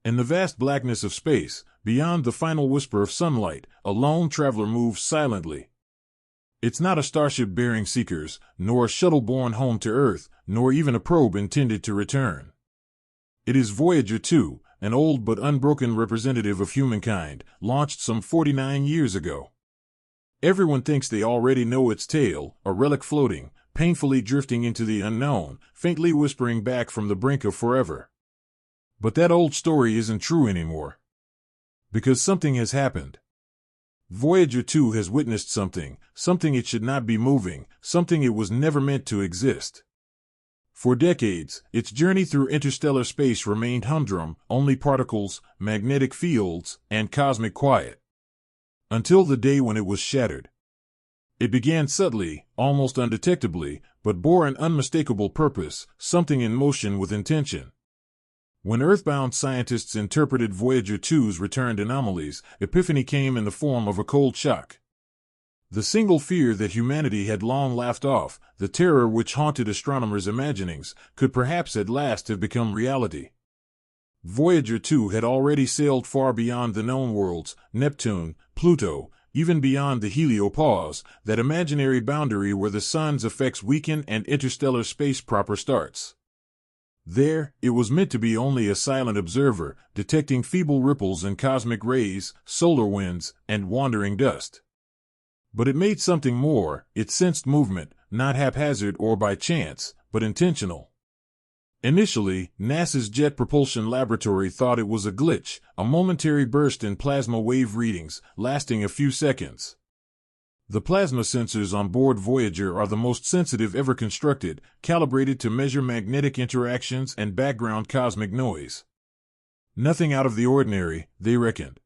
In the vast blackness of space, beyond the final whisper of sunlight, a lone traveler moves silently. It's not a starship bearing seekers, nor a shuttle borne home to Earth, nor even a probe intended to return. It is Voyager 2, an old but unbroken representative of humankind, launched some 49 years ago. Everyone thinks they already know its tale, a relic floating, painfully drifting into the unknown, faintly whispering back from the brink of forever. But that old story isn't true anymore. Because something has happened. Voyager 2 has witnessed something it should not be moving, something it was never meant to exist. For decades, its journey through interstellar space remained humdrum, only particles, magnetic fields, and cosmic quiet. Until the day when it was shattered. It began subtly, almost undetectably, but bore an unmistakable purpose, something in motion with intention. When Earthbound scientists interpreted Voyager 2's returned anomalies, epiphany came in the form of a cold shock. The single fear that humanity had long laughed off, the terror which haunted astronomers' imaginings, could perhaps at last have become reality. Voyager 2 had already sailed far beyond the known worlds, Neptune, Pluto, even beyond the heliopause, that imaginary boundary where the sun's effects weaken and interstellar space proper starts. There, it was meant to be only a silent observer, detecting feeble ripples in cosmic rays, solar winds, and wandering dust. But it made something more. It sensed movement, not haphazard or by chance, but intentional. Initially, NASA's Jet Propulsion Laboratory thought it was a glitch, a momentary burst in plasma wave readings, lasting a few seconds. The plasma sensors on board Voyager are the most sensitive ever constructed, calibrated to measure magnetic interactions and background cosmic noise. Nothing out of the ordinary, they reckoned.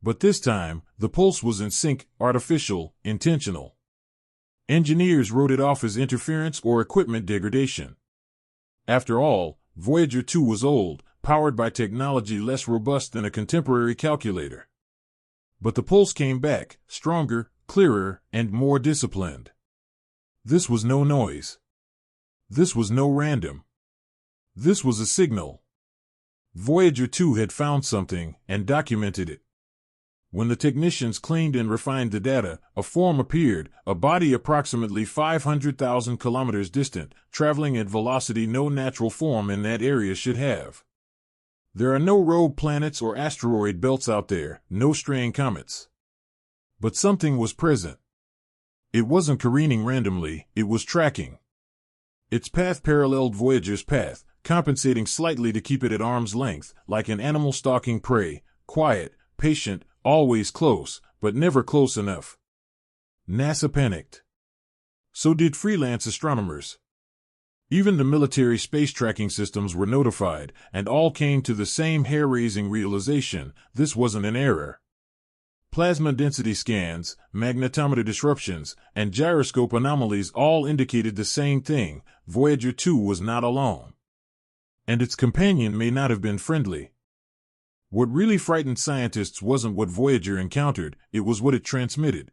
But this time, the pulse was in sync, artificial, intentional. Engineers wrote it off as interference or equipment degradation. After all, Voyager 2 was old, powered by technology less robust than a contemporary calculator. But the pulse came back, stronger, clearer, and more disciplined. This was no noise. This was no random. This was a signal. Voyager 2 had found something, and documented it. When the technicians cleaned and refined the data, a form appeared, a body approximately 500,000 kilometers distant, traveling at velocity no natural form in that area should have. There are no rogue planets or asteroid belts out there, no straying comets. But something was present. It wasn't careening randomly, it was tracking. Its path paralleled Voyager's path, compensating slightly to keep it at arm's length, like an animal stalking prey, quiet, patient, always close, but never close enough. NASA panicked. So did freelance astronomers. Even the military space tracking systems were notified, and all came to the same hair-raising realization: this wasn't an error. Plasma density scans, magnetometer disruptions, and gyroscope anomalies all indicated the same thing: Voyager 2 was not alone. And its companion may not have been friendly. What really frightened scientists wasn't what Voyager encountered, it was what it transmitted.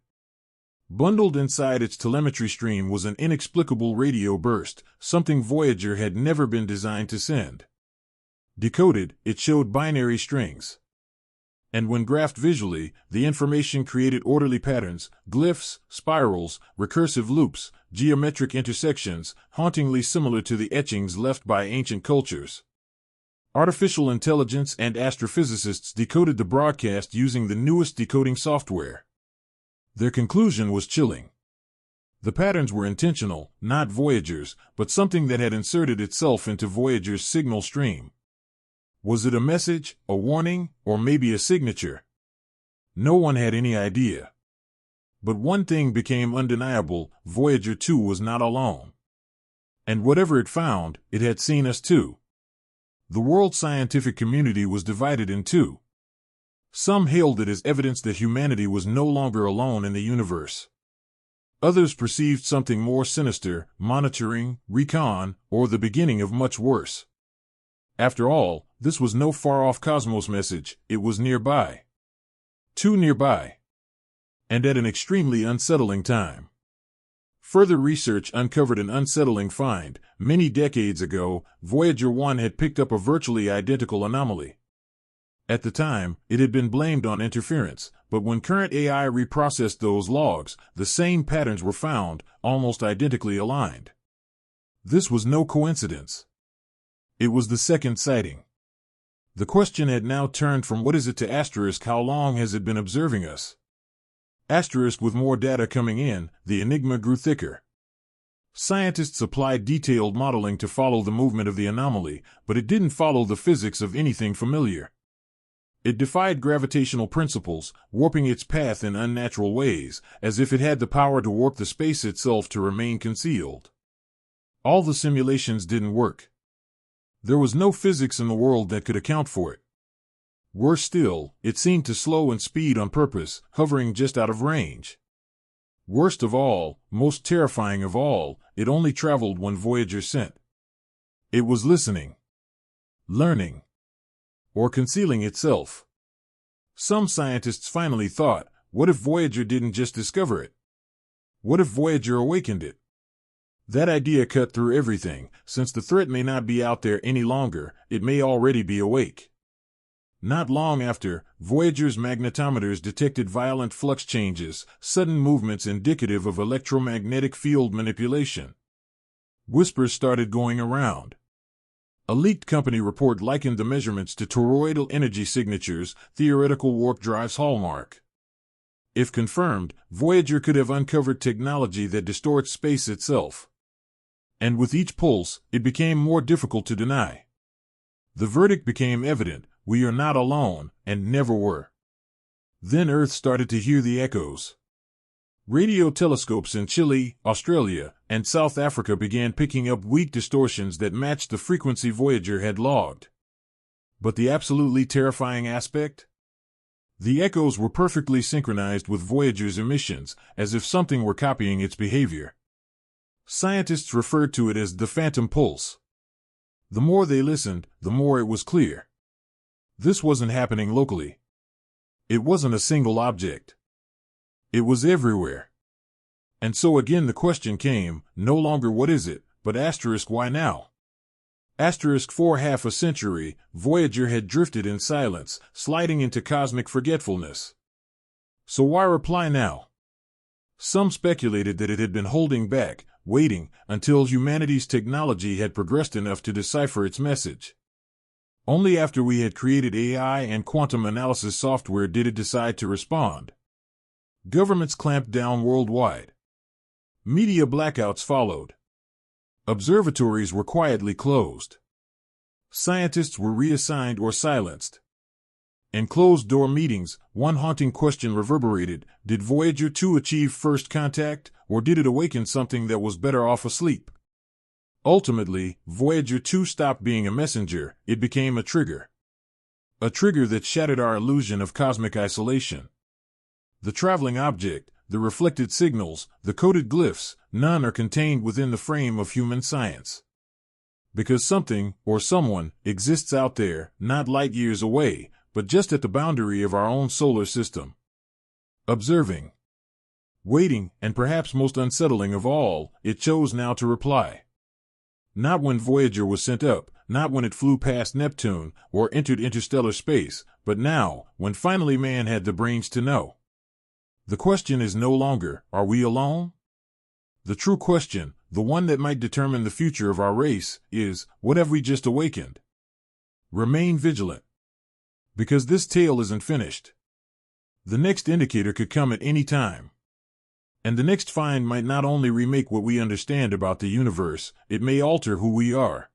Bundled inside its telemetry stream was an inexplicable radio burst, something Voyager had never been designed to send. Decoded, it showed binary strings. And when graphed visually, the information created orderly patterns, glyphs, spirals, recursive loops, geometric intersections, hauntingly similar to the etchings left by ancient cultures. Artificial intelligence and astrophysicists decoded the broadcast using the newest decoding software. Their conclusion was chilling. The patterns were intentional, not Voyager's, but something that had inserted itself into Voyager's signal stream. Was it a message, a warning, or maybe a signature? No one had any idea. But one thing became undeniable: Voyager 2 was not alone. And whatever it found, it had seen us too. The world scientific community was divided in two. Some hailed it as evidence that humanity was no longer alone in the universe. Others perceived something more sinister: monitoring, recon, or the beginning of much worse. After all, this was no far-off cosmos message, it was nearby. Too nearby. And at an extremely unsettling time. Further research uncovered an unsettling find. Many decades ago, Voyager 1 had picked up a virtually identical anomaly. At the time, it had been blamed on interference, but when current AI reprocessed those logs, the same patterns were found, almost identically aligned. This was no coincidence. It was the second sighting. The question had now turned from what is it to asterisk how long has it been observing us? Asterisk with more data coming in, the enigma grew thicker. Scientists applied detailed modeling to follow the movement of the anomaly, but it didn't follow the physics of anything familiar. It defied gravitational principles, warping its path in unnatural ways, as if it had the power to warp the space itself to remain concealed. All the simulations didn't work. There was no physics in the world that could account for it. Worse still, it seemed to slow and speed on purpose, hovering just out of range. Worst of all, most terrifying of all, it only traveled when Voyager sent. It was listening, learning, or concealing itself. Some scientists finally thought, what if Voyager didn't just discover it? What if Voyager awakened it? That idea cut through everything. Since the threat may not be out there any longer, it may already be awake. Not long after, Voyager's magnetometers detected violent flux changes, sudden movements indicative of electromagnetic field manipulation. Whispers started going around. A leaked company report likened the measurements to toroidal energy signatures, theoretical warp drive's hallmark. If confirmed, Voyager could have uncovered technology that distorts space itself. And with each pulse, it became more difficult to deny. The verdict became evident: we are not alone, and never were. Then Earth started to hear the echoes. Radio telescopes in Chile, Australia, and South Africa began picking up weak distortions that matched the frequency Voyager had logged. But the absolutely terrifying aspect? The echoes were perfectly synchronized with Voyager's emissions, as if something were copying its behavior. Scientists referred to it as the phantom pulse. The more they listened, the more it was clear. This wasn't happening locally. It wasn't a single object. It was everywhere. And so again the question came, no longer what is it, but asterisk why now? Asterisk for half a century, Voyager had drifted in silence, sliding into cosmic forgetfulness. So why reply now? Some speculated that it had been holding back, waiting, until humanity's technology had progressed enough to decipher its message. Only after we had created AI and quantum analysis software did it decide to respond. Governments clamped down worldwide. Media blackouts followed. Observatories were quietly closed. Scientists were reassigned or silenced. In closed-door meetings, one haunting question reverberated: did Voyager 2 achieve first contact, or did it awaken something that was better off asleep? Ultimately, Voyager 2 stopped being a messenger, it became a trigger. A trigger that shattered our illusion of cosmic isolation. The traveling object, the reflected signals, the coded glyphs, none are contained within the frame of human science. Because something, or someone, exists out there, not light years away, but just at the boundary of our own solar system. Observing. Waiting, and perhaps most unsettling of all, it chose now to reply. Not when Voyager was sent up, not when it flew past Neptune, or entered interstellar space, but now, when finally man had the brains to know. The question is no longer, are we alone? The true question, the one that might determine the future of our race, is, what have we just awakened? Remain vigilant. Because this tale isn't finished. The next indicator could come at any time. And the next find might not only remake what we understand about the universe, it may alter who we are.